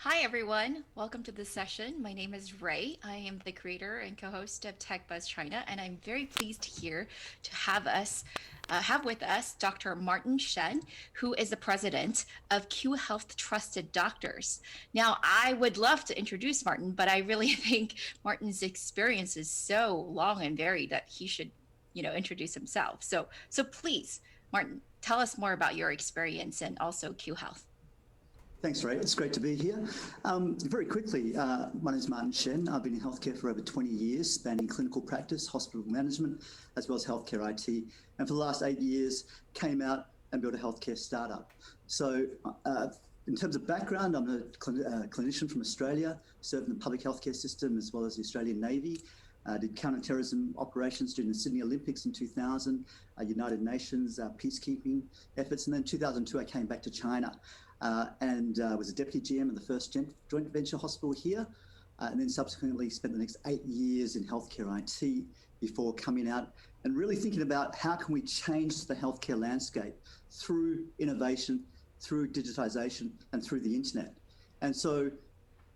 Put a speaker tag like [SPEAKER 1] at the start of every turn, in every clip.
[SPEAKER 1] Hi, everyone. Welcome to this session. My name is Ray. I am the creator and co-host of Tech Buzz China, and I'm very pleased here to have with us Dr. Martin Shen, who is the president of Qhealth Trusted Doctors. Now, I would love to introduce Martin, but I really think Martin's experience is so long and varied that he should, introduce himself. So please, Martin, tell us more about your experience and also Qhealth.
[SPEAKER 2] Thanks, Ray. It's great to be here. Very quickly, my name is Martin Shen. I've been in healthcare for over 20 years, spanning clinical practice, hospital management, as well as healthcare IT. And for the last 8 years, came out and built a healthcare startup. So in terms of background, I'm a clinician from Australia, served in the public healthcare system as well as the Australian Navy. Did counter-terrorism operations during the Sydney Olympics in 2000, United Nations peacekeeping efforts. And then 2002, I came back to China and was a deputy GM of the first joint venture hospital here, and then subsequently spent the next 8 years in healthcare IT before coming out and really thinking about how can we change the healthcare landscape through innovation, through digitization, and through the internet. And so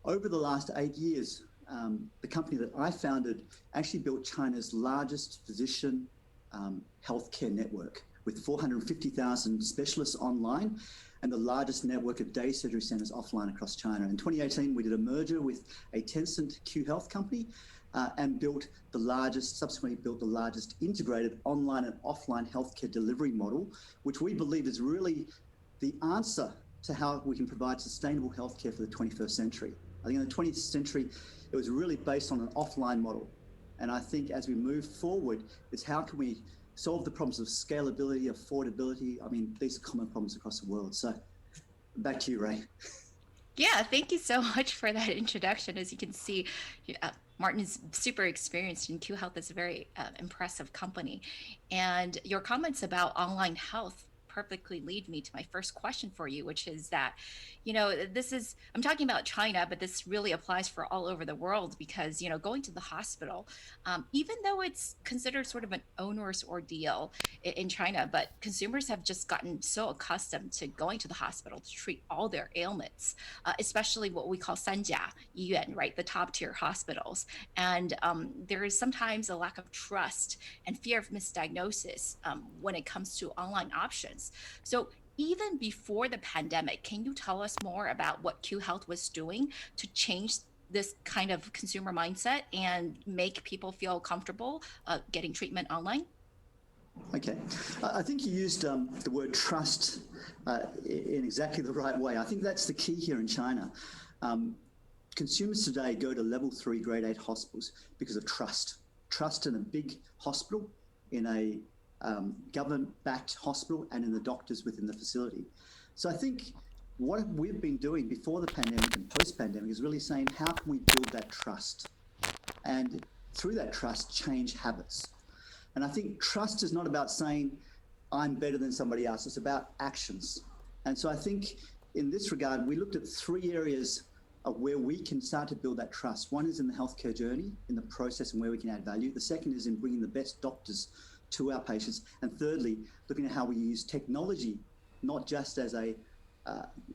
[SPEAKER 2] over the last 8 years, the company that I founded actually built China's largest physician healthcare network with 450,000 specialists online and the largest network of day surgery centers offline across China. In 2018, we did a merger with a Tencent Qhealth company and subsequently built the largest integrated online and offline healthcare delivery model, which we believe is really the answer to how we can provide sustainable healthcare for the 21st century. I think in the 20th century, it was really based on an offline model. And I think as we move forward, it's how can we solve the problems of scalability, affordability. I mean, these are common problems across the world. So back to you, Ray.
[SPEAKER 1] Yeah, thank you so much for that introduction. As you can see, Martin is super experienced, and Qhealth is a very impressive company. And your comments about online health perfectly lead me to my first question for you, which is that, I'm talking about China, but this really applies for all over the world because, going to the hospital, even though it's considered sort of an onerous ordeal in China, but consumers have just gotten so accustomed to going to the hospital to treat all their ailments, especially what we call sanjia yuan, right, the top tier hospitals. And there is sometimes a lack of trust and fear of misdiagnosis when it comes to online options. So even before the pandemic, can you tell us more about what Qhealth was doing to change this kind of consumer mindset and make people feel comfortable getting treatment online?
[SPEAKER 2] Okay. I think you used the word trust in exactly the right way. I think that's the key here in China. Consumers today go to level 3 grade 8 hospitals because of trust. Trust in a big hospital, in a government-backed hospital, and in the doctors within the facility. So I think what we've been doing before the pandemic and post-pandemic is really saying, how can we build that trust? And through that trust, change habits. And I think trust is not about saying, I'm better than somebody else. It's about actions. And so I think in this regard, we looked at 3 areas of where we can start to build that trust. One is in the healthcare journey, in the process and where we can add value. The second is in bringing the best doctors to our patients. And thirdly, looking at how we use technology, not just as a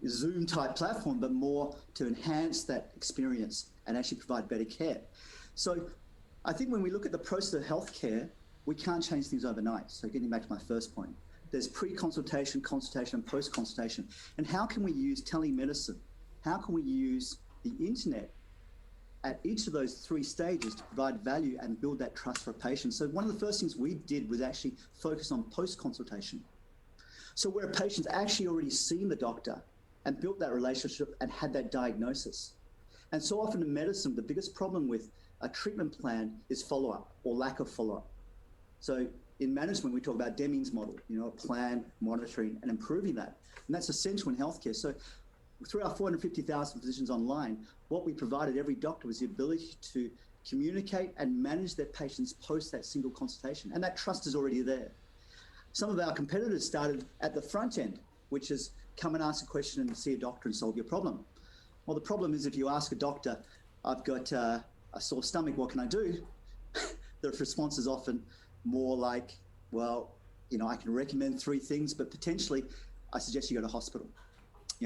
[SPEAKER 2] Zoom type platform, but more to enhance that experience and actually provide better care. So I think when we look at the process of healthcare, we can't change things overnight. So getting back to my first point, there's pre-consultation, consultation, and post-consultation. And how can we use telemedicine? How can we use the internet at each of those 3 stages to provide value and build that trust for patients? So one of the first things we did was actually focus on post-consultation. So where a patient's actually already seen the doctor and built that relationship and had that diagnosis. And so often in medicine, the biggest problem with a treatment plan is follow-up or lack of follow-up. So in management, we talk about Deming's model, plan, monitoring, and improving that. And that's essential in healthcare. So through our 450,000 physicians online, what we provided every doctor was the ability to communicate and manage their patients post that single consultation. And that trust is already there. Some of our competitors started at the front end, which is come and ask a question and see a doctor and solve your problem. Well, the problem is if you ask a doctor, I've got a sore stomach, what can I do? The response is often more like, well, I can recommend 3 things, but potentially I suggest you go to hospital.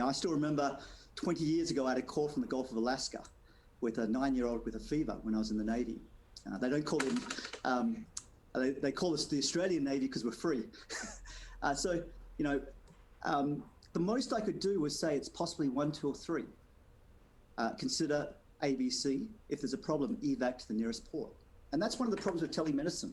[SPEAKER 2] I still remember 20 years ago, I had a call from the Gulf of Alaska with a 9-year-old with a fever when I was in the Navy. They don't call him, they call us the Australian Navy because we're free. So, you know, the most I could do was say it's possibly 1, 2, or 3. Consider ABC. If there's a problem, evac to the nearest port. And that's one of the problems with telemedicine.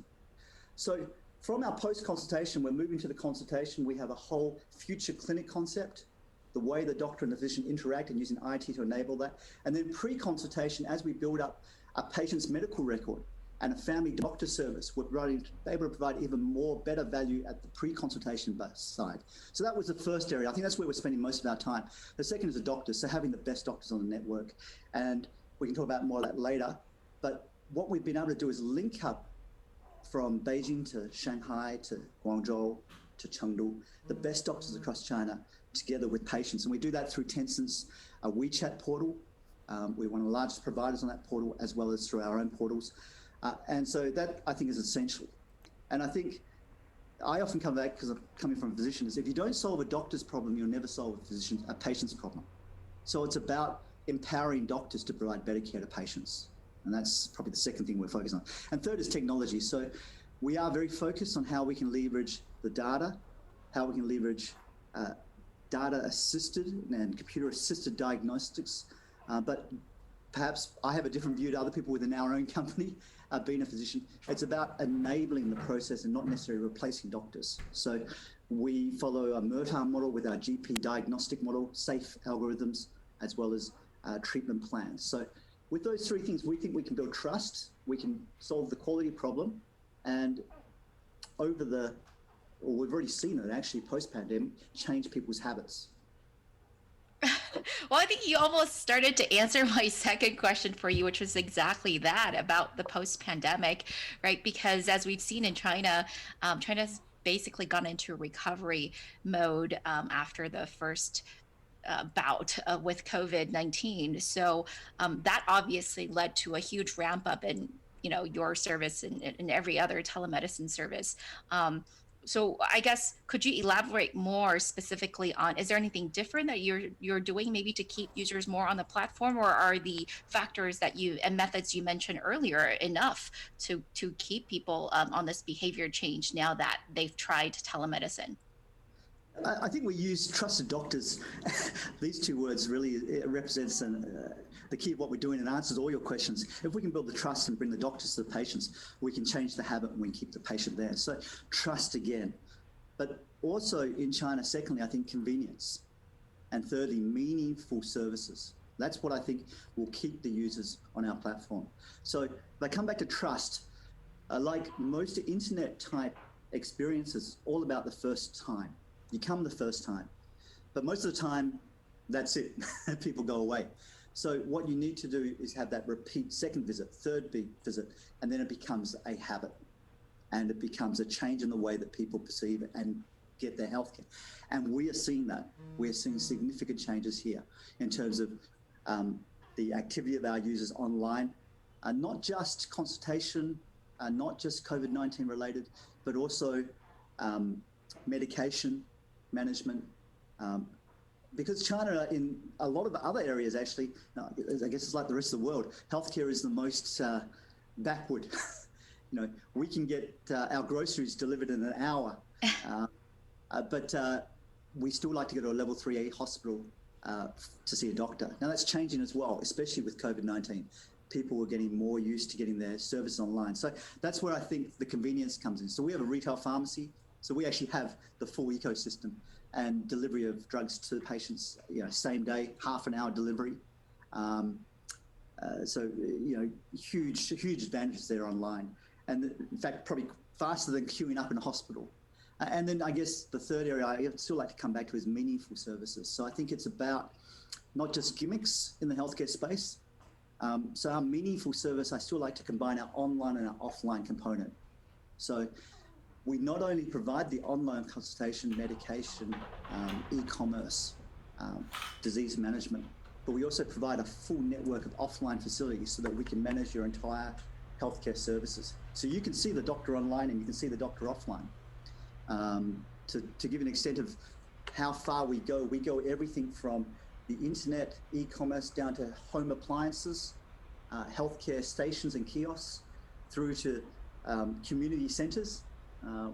[SPEAKER 2] So from our post-consultation, we're moving to the consultation. We have a whole future clinic concept, the way the doctor and the physician interact and using IT to enable that. And then pre-consultation, as we build up a patient's medical record and a family doctor service, we're able to provide even more better value at the pre-consultation side. So that was the first area. I think that's where we're spending most of our time. The second is the doctors, so having the best doctors on the network. And we can talk about more of that later. But what we've been able to do is link up from Beijing to Shanghai to Guangzhou to Chengdu, the best doctors across China, together with patients. And we do that through Tencent's WeChat portal. We're one of the largest providers on that portal, as well as through our own portals. And so that, I think, is essential. And I think I often come back, because I'm coming from a physician, is if you don't solve a doctor's problem, you'll never solve a patient's problem. So it's about empowering doctors to provide better care to patients. And that's probably the second thing we're focused on. And third is technology. So we are very focused on how we can leverage the data, how we can leverage data-assisted and computer-assisted diagnostics. But perhaps I have a different view to other people within our own company, being a physician. It's about enabling the process and not necessarily replacing doctors. So we follow a Murtaugh model with our GP diagnostic model, safe algorithms, as well as treatment plans. So with those 3 things, we think we can build trust, we can solve the quality problem, and we've already seen it actually post-pandemic, change people's habits.
[SPEAKER 1] Well, I think you almost started to answer my second question for you, which was exactly that about the post-pandemic, right? Because as we've seen in China, China's basically gone into recovery mode after the first bout with COVID-19. So that obviously led to a huge ramp up in, you know, your service and every other telemedicine service. So I guess, could you elaborate more specifically on, is there anything different that you're doing maybe to keep users more on the platform, or are the factors that you and methods you mentioned earlier enough to keep people on this behavior change now that they've tried telemedicine?
[SPEAKER 2] I think we use trusted doctors. These 2 words really represents the key of what we're doing and answers all your questions. If we can build the trust and bring the doctors to the patients, we can change the habit and we can keep the patient there. So trust again. But also in China, secondly, I think convenience. And thirdly, meaningful services. That's what I think will keep the users on our platform. So if I come back to trust, like most internet type experiences, all about the first time. You come the first time, but most of the time, that's it. People go away. So what you need to do is have that repeat second visit, third visit, and then it becomes a habit, and it becomes a change in the way that people perceive it and get their healthcare. And we are seeing that. We are seeing significant changes here in terms of the activity of our users online, not just consultation, not just COVID-19 related, but also medication management, because China, in a lot of the other areas, actually, I guess it's like the rest of the world, healthcare is the most backward. You know, we can get our groceries delivered in an hour, but we still like to go to a level 3A hospital to see a doctor. Now that's changing as well, especially with COVID-19. People are getting more used to getting their services online. So that's where I think the convenience comes in. So we have a retail pharmacy. So we actually have the full ecosystem and delivery of drugs to patients, you know, same day, half an hour delivery. So, you know, huge advantages there online. And in fact, probably faster than queuing up in a hospital. And then I guess the third area I still like to come back to is meaningful services. So I think it's about not just gimmicks in the healthcare space. So our meaningful service, I still like to combine our online and our offline component. So we not only provide the online consultation, medication, e-commerce, disease management, but we also provide a full network of offline facilities so that we can manage your entire healthcare services. So you can see the doctor online and you can see the doctor offline. To give an extent of how far we go everything from the internet, e-commerce, down to home appliances, healthcare stations and kiosks, through to community centres.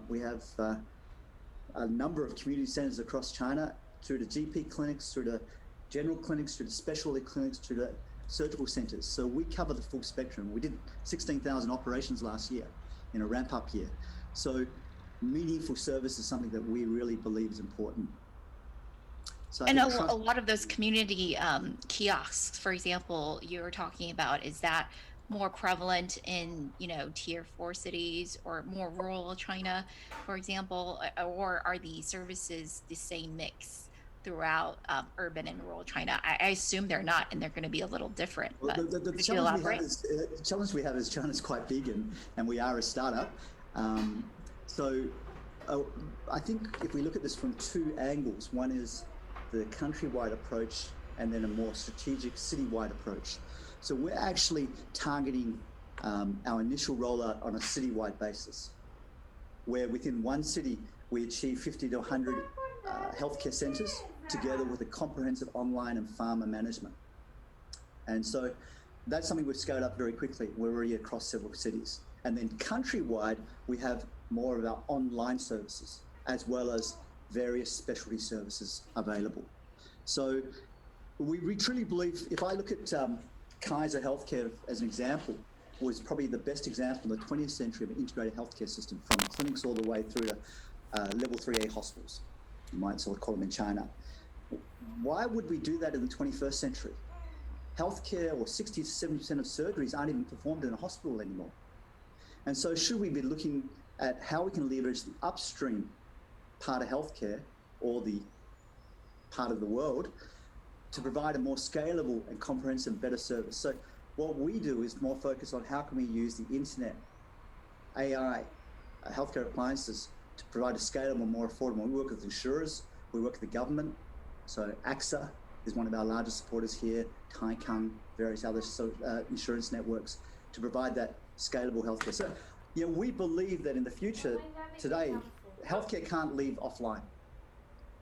[SPEAKER 2] We have a number of community centres across China, through to GP clinics, through to general clinics, through to specialty clinics, through to surgical centres. So we cover the full spectrum. We did 16,000 operations last year in a ramp-up year. So meaningful service is something that we really believe is important. So I
[SPEAKER 1] And
[SPEAKER 2] think
[SPEAKER 1] a
[SPEAKER 2] trust.
[SPEAKER 1] lot of those community kiosks, for example, you were talking about, is that more prevalent in, tier 4 cities or more rural China, for example, or are the services the same mix throughout urban and rural China? I assume they're not, and they're going to be a little different,
[SPEAKER 2] Well,
[SPEAKER 1] but
[SPEAKER 2] the
[SPEAKER 1] could you
[SPEAKER 2] challenge we have
[SPEAKER 1] elaborate?
[SPEAKER 2] is China's quite big, and we are a startup. Um, so I think if we look at this from two angles, one is the countrywide approach, and then a more strategic citywide approach. So we're actually targeting our initial rollout on a citywide basis, where within one city we achieve 50 to 100 healthcare centres together with a comprehensive online and pharma management. And so that's something we've scaled up very quickly. We're already across several cities. And then countrywide, we have more of our online services as well as various specialty services available. So we truly believe, if I look at Kaiser Healthcare as an example, was probably the best example in the 20th century of an integrated healthcare system, from clinics all the way through to level 3A hospitals, you might sort of call them in China. Why would we do that in the 21st century? Healthcare, or 60 to 70% of surgeries aren't even performed in a hospital anymore. And so should we be looking at how we can leverage the upstream part of healthcare, or the part of the world, to provide a more scalable and comprehensive, better service? So what we do is more focus on how can we use the internet, AI, healthcare appliances to provide a scalable, more affordable. We work with insurers, we work with the government. So AXA is one of our largest supporters here, Taikang, various other insurance networks, to provide that scalable healthcare. So, we believe that in the future, today, healthcare can't leave offline.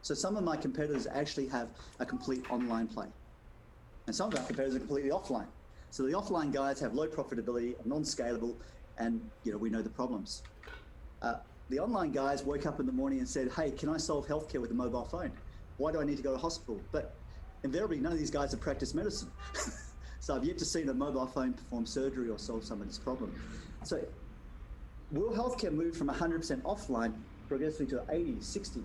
[SPEAKER 2] So some of my competitors actually have a complete online play, and some of our competitors are completely offline. So the offline guys have low profitability, non-scalable, and we know the problems. The online guys woke up in the morning and said, "Hey, can I solve healthcare with a mobile phone? Why do I need to go to hospital?" But invariably, none of these guys have practiced medicine. So I've yet to see a mobile phone perform surgery or solve somebody's problem. So will healthcare move from 100% offline progressively to 80, 60,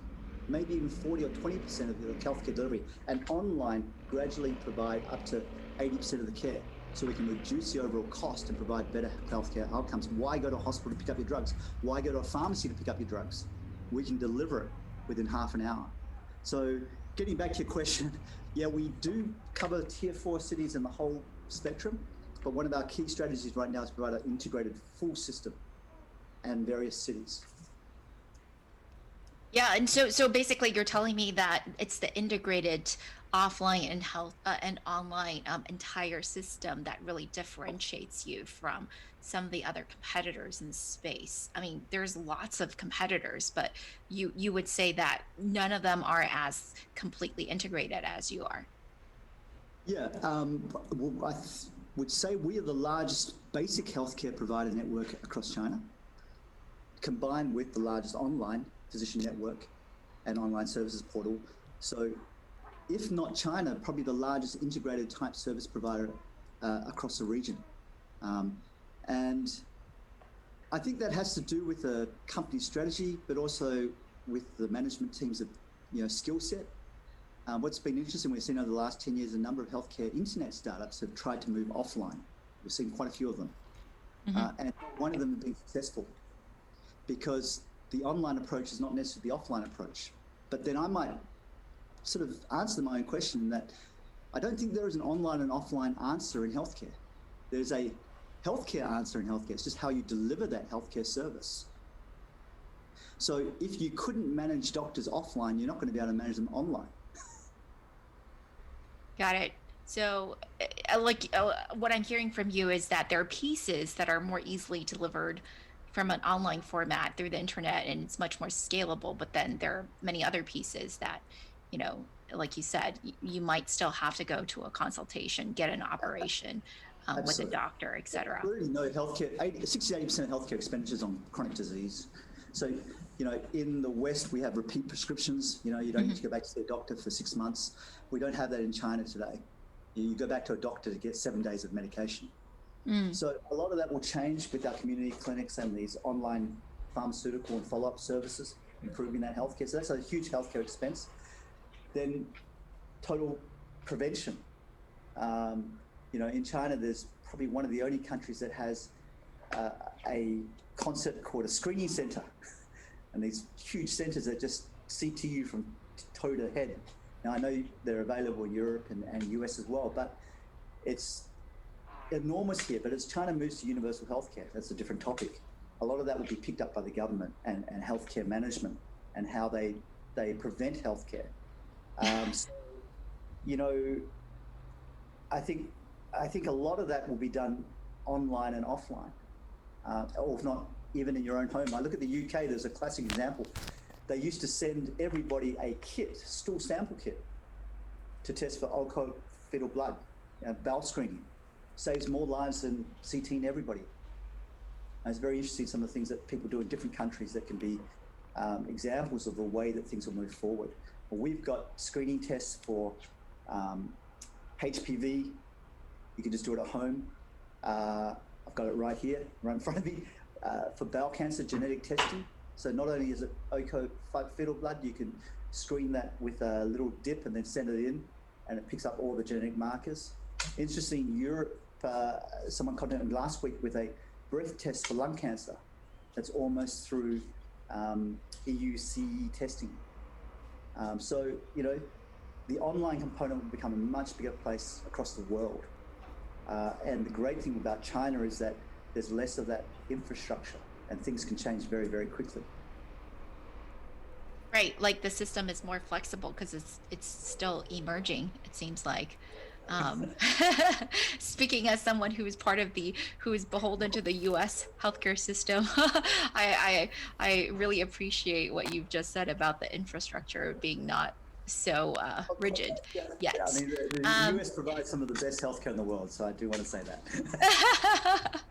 [SPEAKER 2] maybe even 40 or 20% of the healthcare delivery, and online gradually provide up to 80% of the care, so we can reduce the overall cost and provide better healthcare outcomes? Why go to a hospital to pick up your drugs? Why go to a pharmacy to pick up your drugs? We can deliver it within half an hour. So getting back to your question, yeah, we do cover tier 4 cities in the whole spectrum, but one of our key strategies right now is to provide an integrated full system and various cities.
[SPEAKER 1] Yeah, and so basically you're telling me that it's the integrated offline and health and online entire system that really differentiates you from some of the other competitors in the space. I mean, there's lots of competitors, but you would say that none of them are as completely integrated as you are.
[SPEAKER 2] Yeah, well, would say we are the largest basic healthcare provider network across China, combined with the largest online physician network and online services portal. So if not China, probably the largest integrated type service provider across the region. And I think that has to do with the company strategy, but also with the management team's skill set. What's been interesting, we've seen over the last 10 years, a number of healthcare internet startups have tried to move offline. We've seen quite a few of them. And one of them has been successful, because the online approach is not necessarily the offline approach. But then I might sort of answer my own question, that I don't think there is an online and offline answer in healthcare. There's a healthcare answer in healthcare. It's just how you deliver that healthcare service. So if you couldn't manage doctors offline, you're not going to be able to manage them online.
[SPEAKER 1] Got it. So, what I'm hearing from you is that there are pieces that are more easily delivered from an online format through the internet, and it's much more scalable. But then there are many other pieces that you know, like you said, you might still have to go to a consultation, get an operation with a
[SPEAKER 2] Absolutely.
[SPEAKER 1] doctor, et cetera.
[SPEAKER 2] Already know healthcare, 60 to 80% of healthcare expenditures on chronic disease. So, in the West, we have repeat prescriptions. You don't need to
[SPEAKER 1] Hmm.
[SPEAKER 2] go back to see a doctor for 6 months. We don't have that in China today. You go back to a doctor to get 7 days of medication.
[SPEAKER 1] Mm.
[SPEAKER 2] So a lot of that will change with our community clinics and these online pharmaceutical and follow-up services, improving that healthcare. So that's a huge healthcare expense. Then total prevention. In China, there's probably one of the only countries that has uh, a concept called a screening center, and these huge centers that just see to you from toe to head. Now I know they're available in Europe and US as well, but it's enormous here. But as China moves to universal healthcare, that's a different topic. A lot of that will be picked up by the government and healthcare management and how they prevent healthcare. So, you know, I think I think a lot of that will be done online and offline, or if not even in your own home. I look at the UK. There's a classic example. They used to send everybody a kit, stool sample kit, to test for alcohol, fetal blood, bowel screening. Saves more lives than CT in everybody. And it's very interesting some of the things that people do in different countries that can be examples of the way that things will move forward. Well, we've got screening tests for um, HPV. You can just do it at home. I've got it right here, right in front of me, for bowel cancer genetic testing. So not only is it OCO fetal blood, you can screen that with a little dip and then send it in, and it picks up all the genetic markers. Interesting, Europe, someone contacted me last week with a breath test for lung cancer that's almost through EU CE testing. So, the online component will become a much bigger place across the world. And the great thing about China is that there's less of that infrastructure and things can change very, very quickly.
[SPEAKER 1] Right, like the system is more flexible because it's still emerging, it seems like. Um, Speaking as someone who is beholden to the US healthcare system, I really appreciate what you've just said about the infrastructure being not so rigid
[SPEAKER 2] Yeah, yeah. I
[SPEAKER 1] yet.
[SPEAKER 2] mean, the
[SPEAKER 1] Um,
[SPEAKER 2] US provides some of the best healthcare in the world, so I do want to say that.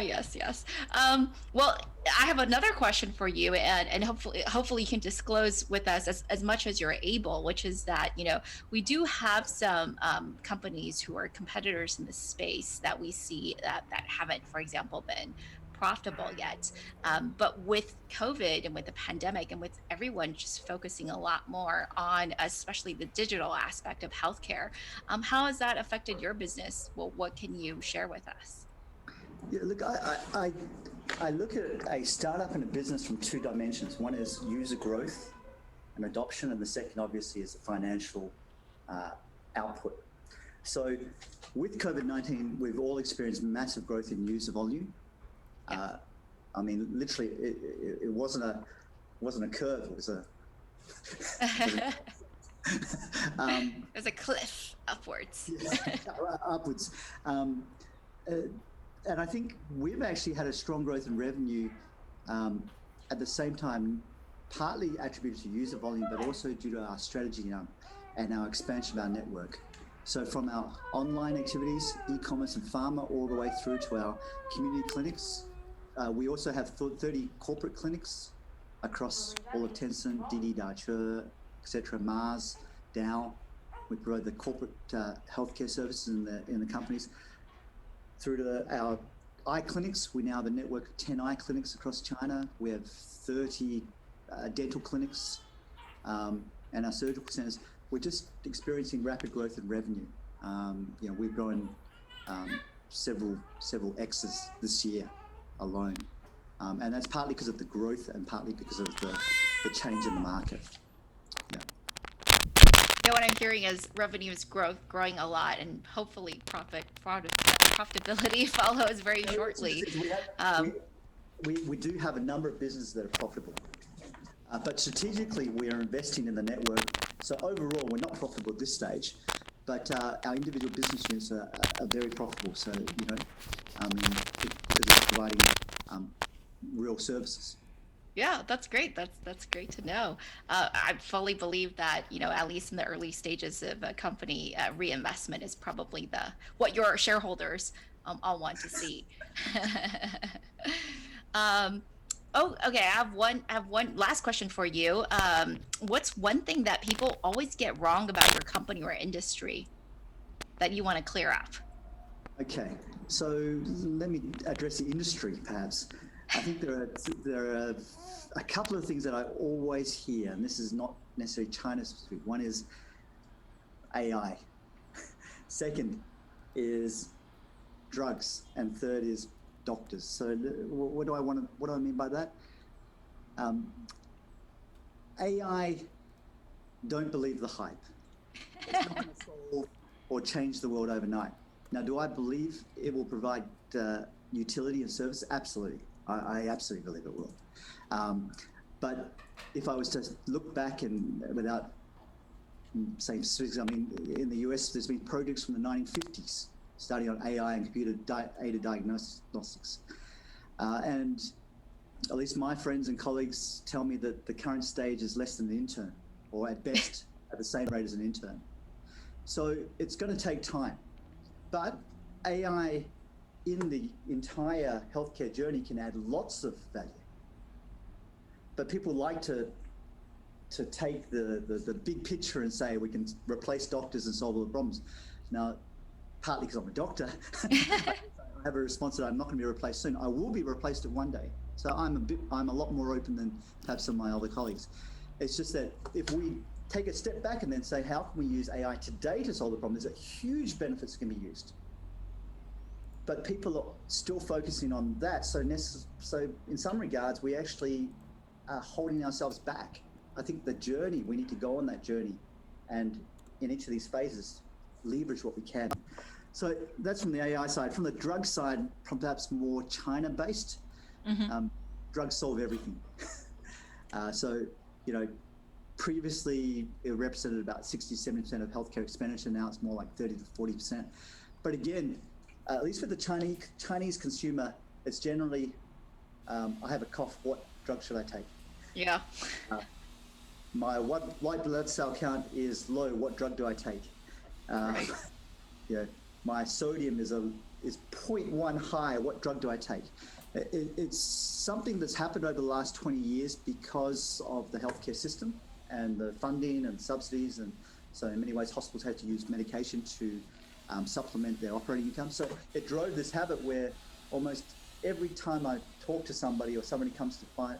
[SPEAKER 1] Yes, yes. Well, I have another question for you, and hopefully you can disclose with us as much as you're able, which is that, we do have some companies who are competitors in the space that we see that haven't, for example, been profitable yet. But with COVID and with the pandemic and with everyone just focusing a lot more on especially the digital aspect of healthcare, how has that affected your business? Well, what can you share with us?
[SPEAKER 2] Yeah, look, I look at a startup and a business from two dimensions. One is user growth and adoption, and the second, obviously, is the financial uh, output. So, with COVID-19, we've all experienced massive growth in user volume.
[SPEAKER 1] Yeah.
[SPEAKER 2] Uh, I mean, literally, it wasn't a curve; it was a
[SPEAKER 1] There's a cliff upwards.
[SPEAKER 2] yeah, upwards. Um, uh, and I think we've actually had a strong growth in revenue um, at the same time, partly attributed to user volume, but also due to our strategy and our expansion of our network. So from our online activities, e-commerce and pharma, all the way through to our community clinics. We also have 30 corporate clinics across all of Tencent, Didi Dache, etc., Mars, Dow. We provide the corporate healthcare services in the companies through to our eye clinics. We now have a network of 10 eye clinics across China. We have 30 dental clinics and our surgical centers. We're just experiencing rapid growth in revenue. We've grown several X's this year alone. And that's partly because of the growth and partly because of the change in the market. Yeah.
[SPEAKER 1] Yeah, what I'm hearing is revenue is growing a lot, and hopefully profitability follows very
[SPEAKER 2] It's
[SPEAKER 1] shortly.
[SPEAKER 2] interesting.
[SPEAKER 1] Um,
[SPEAKER 2] We do have a number of businesses that are profitable. But strategically, we are investing in the network. So overall, we're not profitable at this stage, but our individual business units are very profitable. So, because it's providing real services.
[SPEAKER 1] Yeah, that's great. That's great to know. I fully believe that, at least in the early stages of a company, reinvestment is probably the what your shareholders all want to see. um, oh, okay. I have one last question for you. What's one thing that people always get wrong about your company or industry that you want to clear up?
[SPEAKER 2] Okay, so let me address the industry, perhaps. I think there are a couple of things that I always hear, and this is not necessarily China specific. One is AI. Second is drugs, and third is doctors. So what do I mean by that? Um, AI, don't believe the hype. It's not going to solve or change the world overnight. Now, do I believe it will provide utility and service? Absolutely. I absolutely believe it will. Um, but if I was to look back and without saying specifics, I mean, in the US, there's been projects from the 1950s starting on AI and computer-aided diagnostics. And at least my friends and colleagues tell me that the current stage is less than an intern, or at best at the same rate as an intern. So it's going to take time. But AI in the entire healthcare journey can add lots of value. But people like to take the big picture and say we can replace doctors and solve all the problems. Now, partly because I'm a doctor, I have a response that I'm not going to be replaced soon. I will be replaced at one day. So I'm a lot more open than perhaps some of my other colleagues. It's just that if we take a step back and then say, how can we use AI today to solve the problem? There's a huge benefits can be used. But people are still focusing on that. So in some regards, we actually are holding ourselves back. I think the journey, we need to go on that journey and in each of these phases, leverage what we can. So that's from the AI side. From the drug side, perhaps more China-based,
[SPEAKER 1] Hmm.
[SPEAKER 2] drugs solve everything. So, you know, previously it represented about 60, 70% of healthcare expenditure. Now it's more like 30 to 40%. But again, at least with the Chinese consumer, it's generally, I have a cough, what drug should I take?
[SPEAKER 1] Yeah.
[SPEAKER 2] Uh, my white blood cell count is low, what drug do I take? Uh,
[SPEAKER 1] Right.
[SPEAKER 2] you know, my sodium is zero point 0.1 high, what drug do I take? It's something that's happened over the last 20 years because of the healthcare system and the funding and subsidies. And so in many ways, hospitals had to use medication to supplement their operating income. So it drove this habit where almost every time I talk to somebody or somebody comes to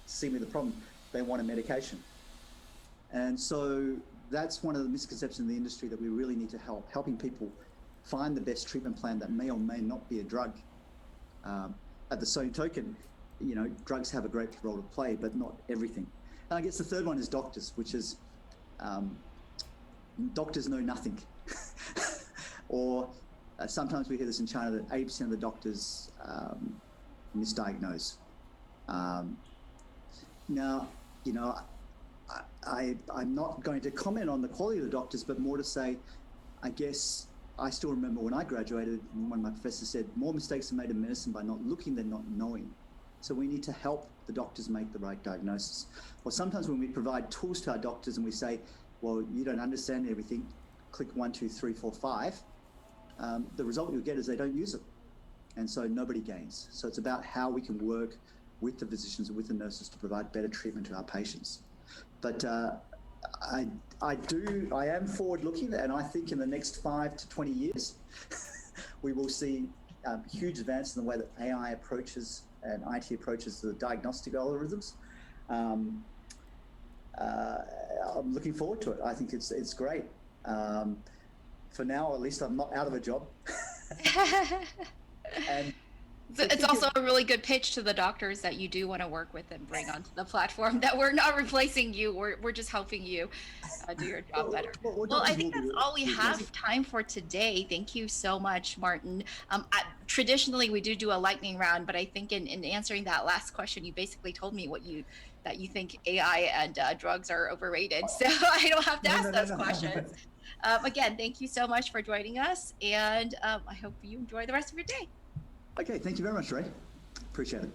[SPEAKER 2] see me the problem, they want a medication. And so that's one of the misconceptions in the industry that we really need to helping people find the best treatment plan that may or may not be a drug. Um, at the same token, you know, drugs have a great role to play, but not everything. And I guess the third one is doctors, which is um, doctors know nothing. Or sometimes we hear this in China that 80% of the doctors misdiagnose. Um, now, you know, I'm not going to comment on the quality of the doctors, but more to say, I guess I still remember when I graduated, one of my professors said, more mistakes are made in medicine by not looking than not knowing. So we need to help the doctors make the right diagnosis. Or sometimes when we provide tools to our doctors and we say, well, you don't understand everything, click 1, 2, 3, 4, 5, the result you'll get is they don't use it. And so nobody gains. So it's about how we can work with the physicians and with the nurses to provide better treatment to our patients. But I am forward looking, and I think in the next 5 to 20 years, we will see huge advance in the way that AI approaches and IT approaches the diagnostic algorithms. Um, I'm looking forward to it. I think it's great. For now, at least I'm not out of a job. And I
[SPEAKER 1] It's
[SPEAKER 2] think
[SPEAKER 1] also a really good pitch to the doctors that you do want to work with and bring onto the platform, that we're not replacing you. We're just helping you do your job better. Well, I
[SPEAKER 2] doctors
[SPEAKER 1] think
[SPEAKER 2] will be
[SPEAKER 1] that's all we have
[SPEAKER 2] replacing.
[SPEAKER 1] time for today. Thank you so much, Martin. Traditionally, we do a lightning round, but I think in answering that last question, you basically told me that you think AI and drugs are overrated. So I don't have to
[SPEAKER 2] No,
[SPEAKER 1] ask
[SPEAKER 2] no, no,
[SPEAKER 1] those
[SPEAKER 2] no, no.
[SPEAKER 1] questions. Again, thank you so much for joining us, and I hope you enjoy the rest of your day.
[SPEAKER 2] Okay, thank you very much, Ray. Appreciate it.